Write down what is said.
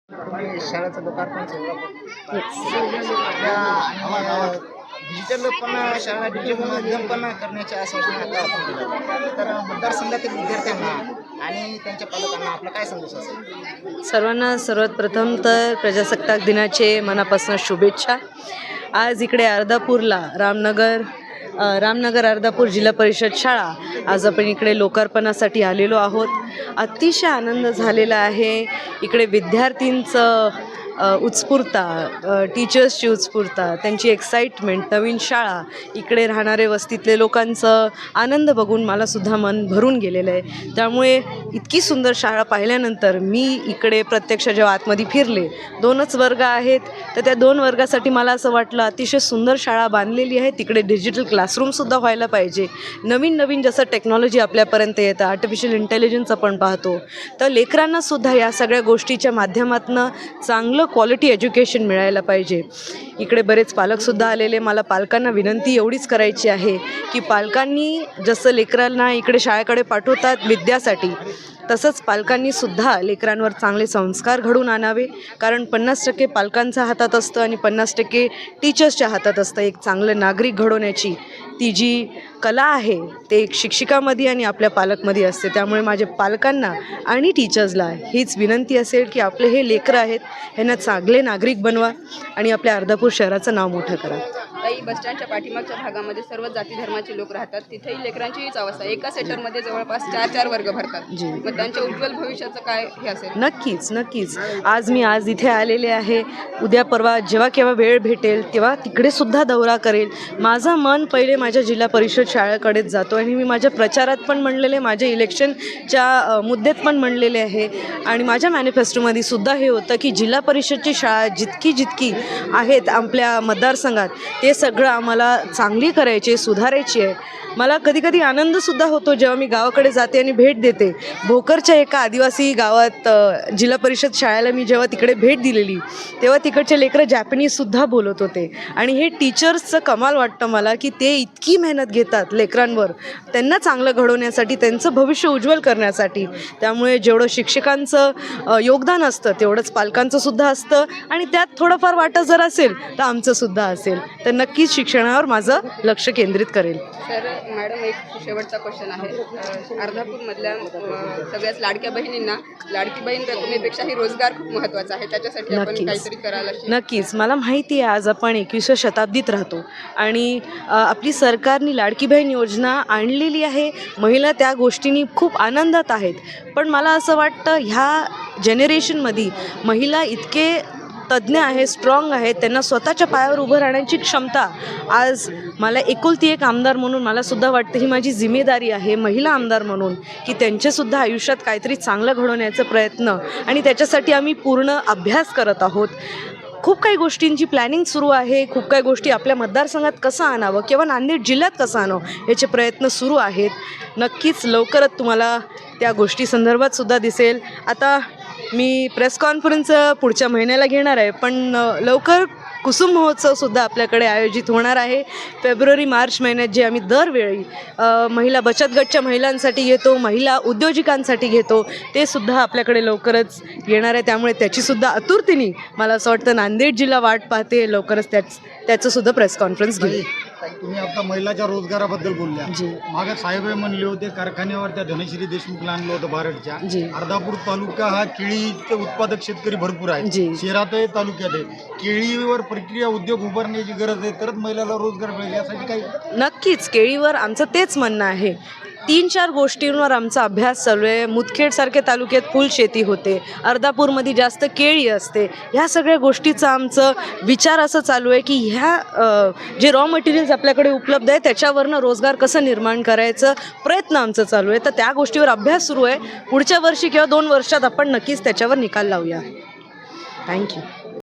तुम्ही शाळेचं लोकार्पण डिजिटल पण शाळा डिजिटल माध्यम पण करण्याच्या आश्वासन आता आपण दिलं. तर मतदारसंघातील विद्यार्थ्यांना आणि त्यांच्या पालकांना आपला काय संदेश असेल? सर्वांना सर्वात प्रथम तर प्रजासत्ताक दिनाचे मनापासून शुभेच्छा. आज इकडे अर्धापूरला रामनगर अर्धापूर जिल्हा परिषद शाळा आज आपण इकडे लोकार्पणासाठी आलेलो आहोत. अतिशय आनंद झालेला आहे. इकडे विद्यार्थींचं उत्स्फूर्तता, टीचर्सची उत्स्फूर्तता, त्यांची एक्साइटमेंट, नवीन शाळा, इकडे राहणारे वस्तीतले लोकांचं आनंद बघून मलासुद्धा मन भरून गेलेलं आहे. त्यामुळे इतकी सुंदर शाळा पाहिल्यानंतर मी इकडे प्रत्यक्ष जेव्हा आतमध्ये फिरले, 2च वर्ग आहेत, तर त्या 2 वर्गासाठी मला असं वाटलं अतिशय सुंदर शाळा बांधलेली आहे. तिकडे डिजिटल क्लासरूमसुद्धा व्हायला पाहिजे. नवीन जसं टेक्नॉलॉजी आपल्यापर्यंत येतं, आर्टिफिशियल इंटेलिजन्स आपण पाहतो, तर लेकरांनासुद्धा या सगळ्या गोष्टीच्या माध्यमातून चांगलं क्वालिटी एज्युकेशन मिळायला पाहिजे. इकडे बरेच पालकसुद्धा आलेले. मला पालकांना विनंती एवढीच करायची आहे की पालकांनी जसं लेकरांना इकडे शाळेकडे पाठवतात विद्यासाठी, तसंच पालकांनीसुद्धा लेकरांवर चांगले संस्कार घडवून आणावे. कारण 50% पालकांच्या हातात असतं आणि 50% टीचर्सच्या हातात असतं. एक चांगलं नागरिक घडवण्याची ती जी कला आहे ते एक शिक्षिकामध्ये आणि आपल्या पालकमध्ये असते. त्यामुळे माझ्या पालकांना आणि टीचर्सला हीच विनंती असेल की आपले हे लेकरं आहेत, ह्यांना चांगले नागरिक बनवा आणि आपल्या अर्धापूर शहराचं नाव मोठं करा. काही बसस्टँडच्या पाठीमागच्या भागामध्ये सर्व जाती धर्माचे लोक राहतात. तिथेही लेकरांची हीच अवस्था. एका सेंटरमध्ये जवळपास 4 वर्ग भरतात. मग त्यांच्या उज्ज्वल भविष्याचं काय हे असेल? नक्कीच. आज इथे आलेले आहे. उद्या परवा जेव्हा केव्हा वेळ भेटेल तेव्हा तिकडे सुद्धा दौरा करेल. माझं मन पहिले माझ्या जिल्हा परिषद शाळेकडेच जातो आणि मी माझ्या प्रचारात पण म्हणलेले, माझ्या इलेक्शनच्या मुद्द्यात पण म्हणलेले आहे आणि माझ्या मॅनिफेस्टोमध्ये सुद्धा हे होतं की जिल्हा परिषदची शाळा जितकी आहेत आपल्या मतदारसंघात ते सगळं आम्हाला चांगली करायची, सुधारायची आहे. मला कधी आनंदसुद्धा होतो जेव्हा मी गावाकडे जाते आणि भेट देते. भोकरच्या एका आदिवासी गावात जिल्हा परिषद शाळेला मी जेव्हा तिकडे भेट दिलेली तेव्हा तिकडचे लेकरं जॅपनीजसुद्धा बोलत होते आणि हे टीचर्सचं कमाल वाटतं मला की ते इतकी मेहनत घेतात लेकरांवर, त्यांना चांगलं घडवण्यासाठी, त्यांचं भविष्य उज्ज्वल करण्यासाठी. त्यामुळे जेवढं शिक्षकांचं योगदान असतं तेवढंच पालकांचंसुद्धा असतं आणि त्यात थोडंफार वाटं जर असेल तर आमचंसुद्धा असेल. तर नक्कीच शिक्षणावर माझं लक्ष केंद्रित करेल. सर मॅडम, एक शेवटचा क्वेश्चन आहे. अर्धापूरमधल्या सगळ्याच लाडक्या बहिणींना लाडकी बहीण रकमेपेक्षाही रोजगार खूप महत्त्वाचा आहे. त्याच्यासाठी आपण काहीतरी करायला नक्कीच. मला माहिती आहे आज आपण 21व्या शताब्दीत राहतो आणि आपली सरकारने लाडकी बहीण योजना आणलेली आहे. महिला त्या गोष्टींनी खूप आनंदात आहेत. पण मला असं वाटतं ह्या जनरेशनमध्ये महिला इतके तज्ज्ञ आहे, स्ट्रॉंग आहे, त्यांना स्वतःच्या पायावर उभं राहण्याची क्षमता. आज मला एकुलती एक आमदार म्हणून मलासुद्धा वाटतं ही माझी जिम्मेदारी आहे महिला आमदार म्हणून की त्यांच्यासुद्धा आयुष्यात काहीतरी चांगलं घडवण्याचा प्रयत्न आणि त्याच्यासाठी आम्ही पूर्ण अभ्यास करत आहोत. खूप काही गोष्टींची प्लॅनिंग सुरू आहे. खूप काही गोष्टी आपल्या मतदारसंघात कसं आणावं किंवा नांदेड जिल्ह्यात कसं आणावं याचे प्रयत्न सुरू आहेत. नक्कीच लवकरच तुम्हाला त्या गोष्टी संदर्भातसुद्धा दिसेल. आता मी प्रेस कॉन्फरन्स पुढच्या महिन्याला घेणार आहे, पण लवकर कुसुम महोत्सवसुद्धा आपल्याकडे आयोजित होणार आहे. फेब्रुवारी-मार्च महिन्यात जे आम्ही दरवेळी महिला बचत गटच्या महिलांसाठी घेतो, महिला उद्योजकांसाठी घेतो, ते सुद्धा आपल्याकडे लवकरच येणार आहे. त्यामुळे त्याचीसुद्धा आतुरतेने मला असं वाटतं नांदेड जिल्हा वाट पाहते. लवकरच त्याचंसुद्धा प्रेस कॉन्फरन्स घेऊ. तुम्ही आता महिलाच्या रोजगाराबद्दल बोलल्या. जी. मागे साहेब म्हणले होते कारखान्यावर त्या धनश्री देशमुखला आणलं होतं भारतच्या. जी. अर्धापूर तालुका हा केळीचे उत्पादक शेतकरी भरपूर आहे. जी. शहरातही तालुक्यात आहे. केळीवर प्रक्रिया उद्योग उभारण्याची गरज आहे, तरच महिलाला रोजगार मिळेल. यासाठी काही नक्कीच केळीवर आमचं तेच म्हणणं आहे. 3-4 गोष्टींवर आमचा अभ्यास चालू आहे. मुदखेडसारख्या तालुक्यात फुल शेती होते, अर्धापूरमध्ये जास्त केळी असते. ह्या सगळ्या गोष्टीचं आमचं विचार असं चालू आहे की ह्या जे रॉ मटेरियल्स आपल्याकडे उपलब्ध आहे त्याच्यावरनं रोजगार कसं निर्माण करायचं प्रयत्न आमचं चालू आहे. तर त्या गोष्टीवर अभ्यास सुरू आहे. पुढच्या वर्षी किंवा 2 वर्षात आपण नक्कीच त्याच्यावर निकाल लावूया. थँक्यू.